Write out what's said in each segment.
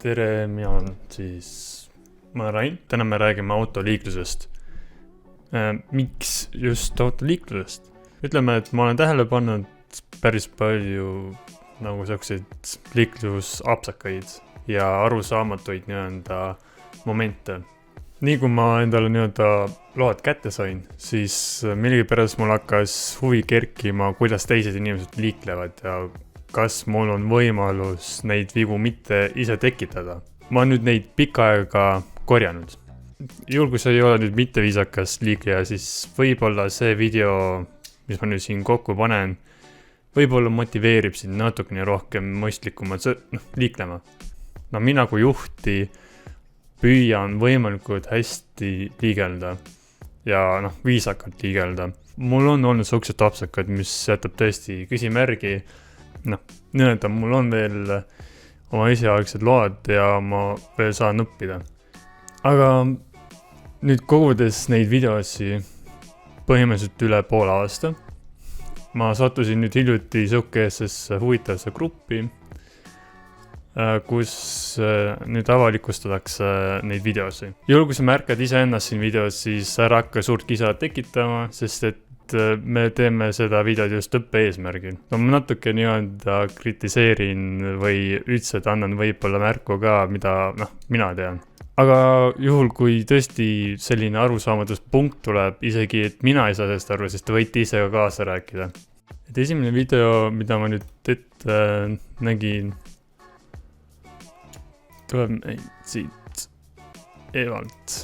Tere, mina olen ma Rain, täna me räägime autoliiklusest. Miks just autoliiklusest? Ütleme, et ma olen tähele pannud päris palju nagu selliseid liiklusapsakaid ja arusaamatuid momente. Nii kui ma endale load kätte sain, siis millegipärast mul hakkas huvi kerkima, kuidas teised inimesed liiklevad ja kas mul on võimalus neid vigu mitte ise tekitada. Ma olen nüüd neid pikka aega korjanud. Juhul kui sa ei ole nüüd mitte viisakas liikleja, siis võib-olla see video, mis ma nüüd siin kokku panen, võib-olla motiveerib sind natukene rohkem mõistlikumalt liiklema. No mina kui juhti püüan võimalikult hästi liigelda ja viisakalt liigelda. Mul on olnud sellised apsakad, mis jätab tõesti küsimärgi. Mul on veel oma esialgsed load ja ma veel saan õppida. Aga nüüd kogudes neid videosi põhimõtteliselt üle poole aasta, ma sattusin nüüd hiljuti sellisesse huvitavasse gruppi, kus nüüd avalikustatakse neid videosi. Juhul kui sa märkad iseennast siin videos, siis ära hakka suurt kisa tekitama, sest et me teeme seda videot just õppe eesmärgil. No ma natuke kritiseerin või üldse annan võib-olla märku ka, mida mina tean. Aga juhul, kui tõesti selline arusaamaduspunkt tuleb, isegi et mina ei saa sellest aru, sest te võite ise ka kaasa rääkida. Et esimene video, mida ma nüüd ette nägin, tuleb siit Evalt.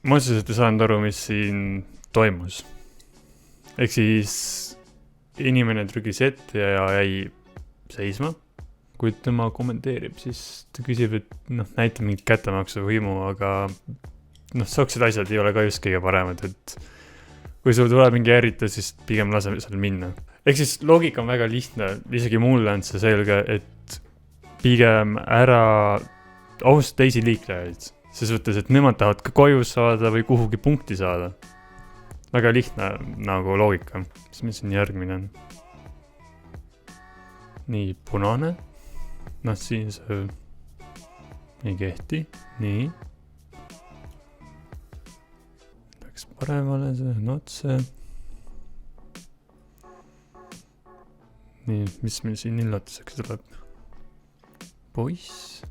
Ma otseselt ei saanud aru, mis siin toimus. Ehk siis inimene trügis ette ja jäi seisma. Kui tema kommenteerib, siis ta küsib, et näita mingit kättemaksu võimu, aga sellised asjad ei ole ka just kõige paremad, et kui sul tuleb mingi ärritus, siis pigem lase seal minna. Ehk siis loogika on väga lihtne, isegi mulle on see selge, et pigem ära austa teisi liiklejaid. Ses võttes, et nemad tahavad ka koju saada või kuhugi punkti saada. Väga lihtne nagu loogika. Mis meil siin järgmine on? Nii, punane. Siin see ei kehti. Nii. Läks paremale see otse. Nii, mis meil siin illatuseks tuleb? Poiss.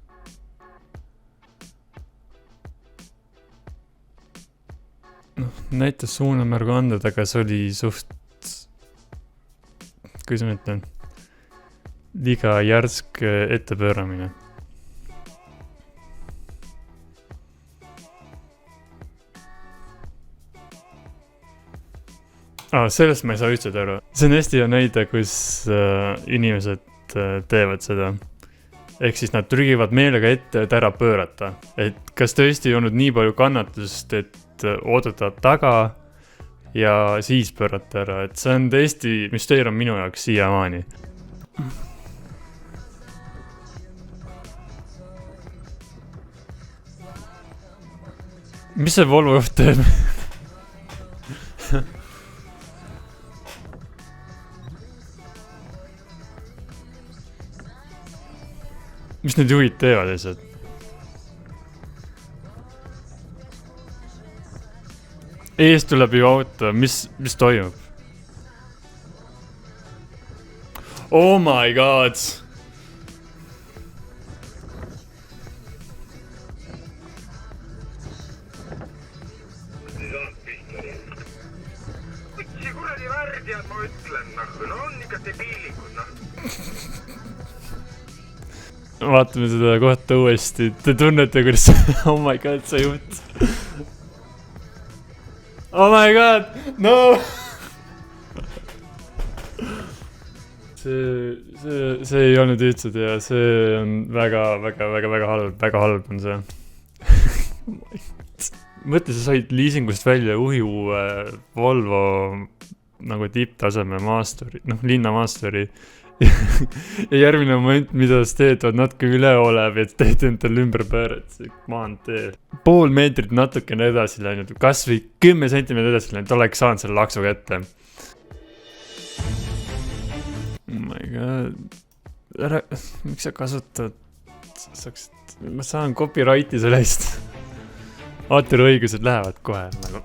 Näitas suunamärgu anded, aga see oli suht, kuidas ma ütlen, liiga järsk ettepööramine. Sellest ma ei saa üldse aru. See on hästi hea näide, kus inimesed teevad seda. Ehk siis nad trügivad meelega ette, et ära pöörata. Et kas tõesti ei olnud nii palju kannatust, et oodata taga ja siis pöörata ära. Et see on tõesti müsteerium minu jaoks siiamaani. Mis see Volvo juht teeb? Mis need juhid teevad lihtsalt? Eest tuleb ju auto, mis toimub? Oh my god! Kuradi värdjad, ma ütlen, no on ikka debiilikud, vaatame seda kohta uuesti. Te tunnete, kuidas oh my god, see juht. Oh my god, no! See ei olnud üldse tea, see on väga halb on see. Mõtle, sa said liisingust välja uhiu Volvo nagu tipptaseme maasturi, linna maasturi. Ja järgmine moment, mida sa teed, on natuke üleolev, et teed endale ümberpööret maanteel. Pool meetrit natukene edasi läinud, kas või 10 sentimeetrit edasi läinud, oleks saanud selle laksu kätte. Oh my god, miks sa kasutad, ma saan copyrighti sellest. Autoriõigused lähevad kohe nagu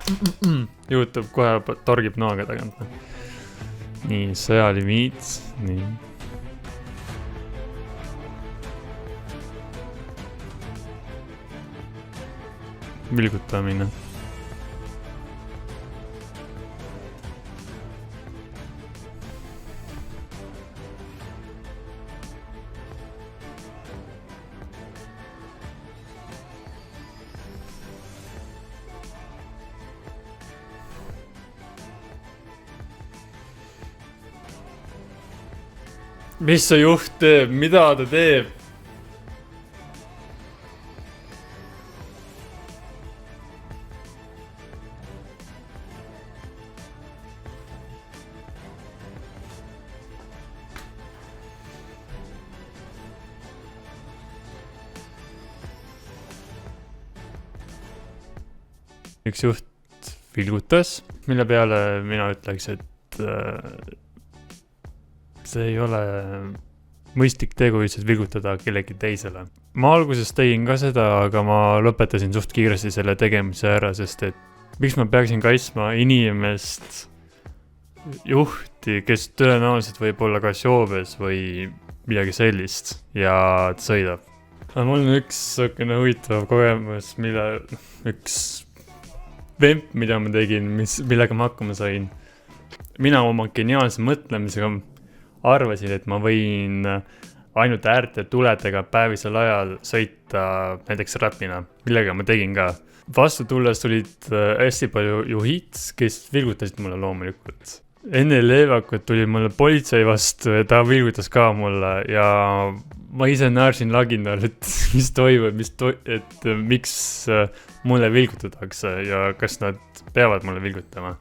YouTube kohe torgib nooga tagant. Nii, sõjalimiit, nii. Vilgutamine. Mis see juht teeb? Mida ta teeb? Üks juht vilgutas, mille peale mina ütleks, et see ei ole mõistlik tegu lihtsalt vilgutada kellegi teisele. Ma alguses tegin ka seda, aga ma lõpetasin suht kiiresti selle tegemise ära, sest et miks ma peaksin kaitsma inimest, juhti, kes tõenäoliselt võib olla kas joobes või midagi sellist ja ta sõidab. Aga mul on üks sõkene huvitav kogemus, üks vemp, mida ma tegin, millega ma hakkama sain. Mina oma geniaalse mõtlemisega arvasin, et ma võin ainult äärte tuledega päevisel ajal sõita näiteks räpina, millega ma tegin ka. Vastu tulles tulid hästi palju juhid, kes vilgutasid mulle loomulikult. Enne leevakut tuli mulle politsei vastu ja ta vilgutas ka mulle ja ma ise naersin laginal, et mis toimub, et miks mulle vilgutatakse ja kas nad peavad mulle vilgutama.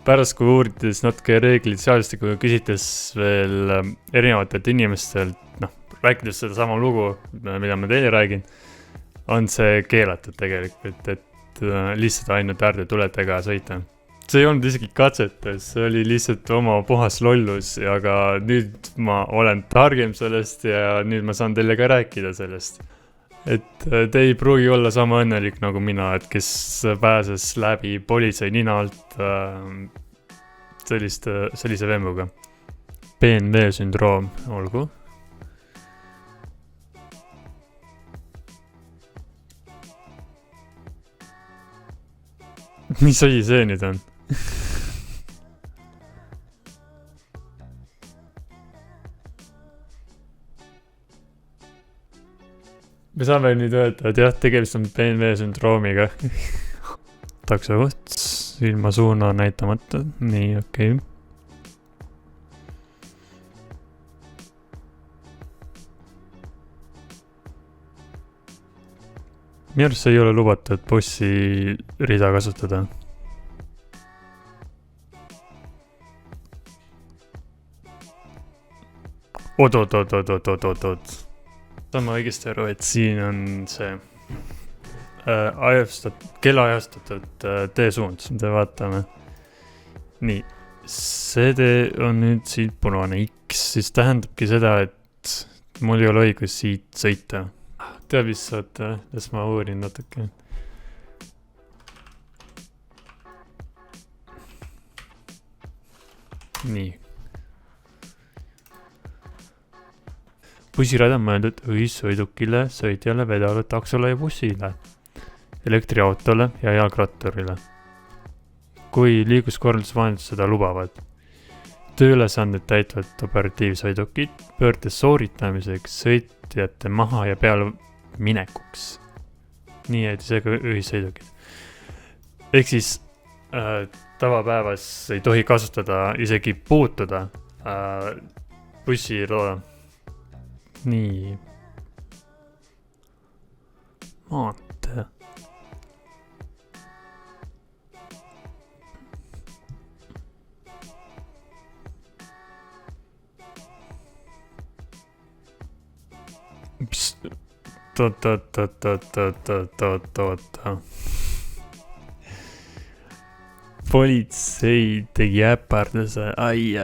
Pärast, kui uurides natuke reeglid seadustikku, küsites veel erinevatelt inimestelt, rääkides seda sama lugu, mida ma teile räägin, on see keelatud tegelikult, et lihtsalt ainult äärdetuletega sõita. See ei olnud isegi katsetes, see oli lihtsalt oma puhas lollus, aga nüüd ma olen targem sellest ja nüüd ma saan teile ka rääkida sellest. Et te ei pruugi olla sama õnnelik nagu mina, et kes pääses läbi politsei nina alt sellise vembuga. BMW sündroom, olgu. Mis asi see nüüd on? Me saame nüüd öelda, et jah, tegemist on BMW sündroomiga. Taksojuht, ilma suuna näitamata. Nii, okei. Minu arust ei ole lubatud bussi rida kasutada. Oot. Saame õigesti aru, et siin on see kellaajastatud teesuund. Mida vaatame. Nii, see tee on nüüd siit punane X, siis tähendabki seda, et mul ei ole õigus siit sõita. Teab mis saate, las ma uurin natuke. Nii. Bussirada on mõeldud ühissõidukile, sõitjale, vedale, taksole ja bussile, elektriautole ja jalgratturile, kui liikluskorraldusvahendid seda lubavad. tööülesanded täitvad operatiivsõidukid pöörde sooritamiseks sõitjate maha ja peale minekuks. Nii et isegi ühissõidukid. Ehk siis tavapäevas ei tohi kasutada, isegi puutuda bussirada. Nii. Maantee. Politsei tegi äparduse. Ai.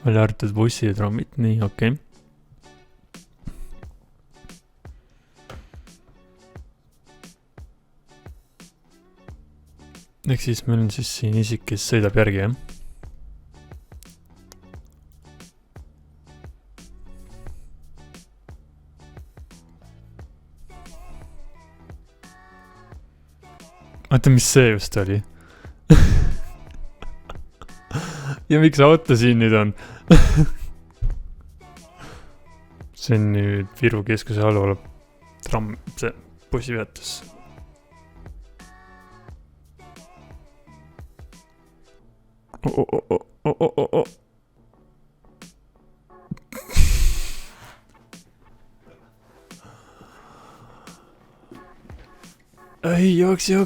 Oli arvatud bussi ja trommid, nii, okei. Ehk siis meil on siis siin isik, kes sõidab järgi, jah? Oota, mis see just oli? Ja miks auto siin nüüd on? See on nüüd Viru keskuse all olev tramm, see bussipeatus. Ei, jookse,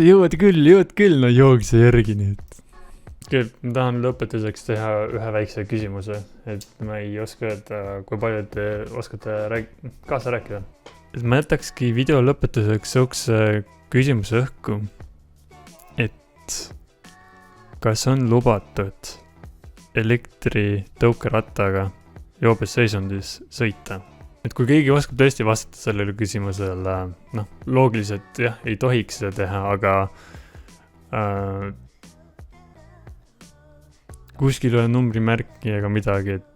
jõuad küll, no jookse järgi nüüd. Ma tahan lõpetuseks teha ühe väikse küsimuse, et ma ei oska öelda, kui palju te oskate kaasa rääkida. Et ma jätakski video lõpetuseks ukse küsimuse õhku, et kas on lubatud elektritõukerattaga joobes seisundis sõita? Et kui keegi oskab tõesti vastata sellele küsimusele, loogiliselt jah, ei tohiks seda teha, aga kuskil ei ole numbrimärki ega midagi, et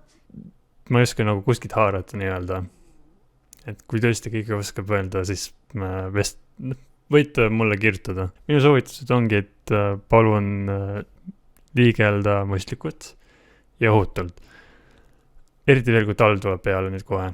ma ei oska nagu kuskilt haarata nii-öelda. Et kui tõesti keegi oskab öelda, siis võite mulle kirjutada. Minu soovitused ongi, et palun liigelda mõistlikult ja ohutult. Eriti veel, kui talv tuleb peale nüüd kohe.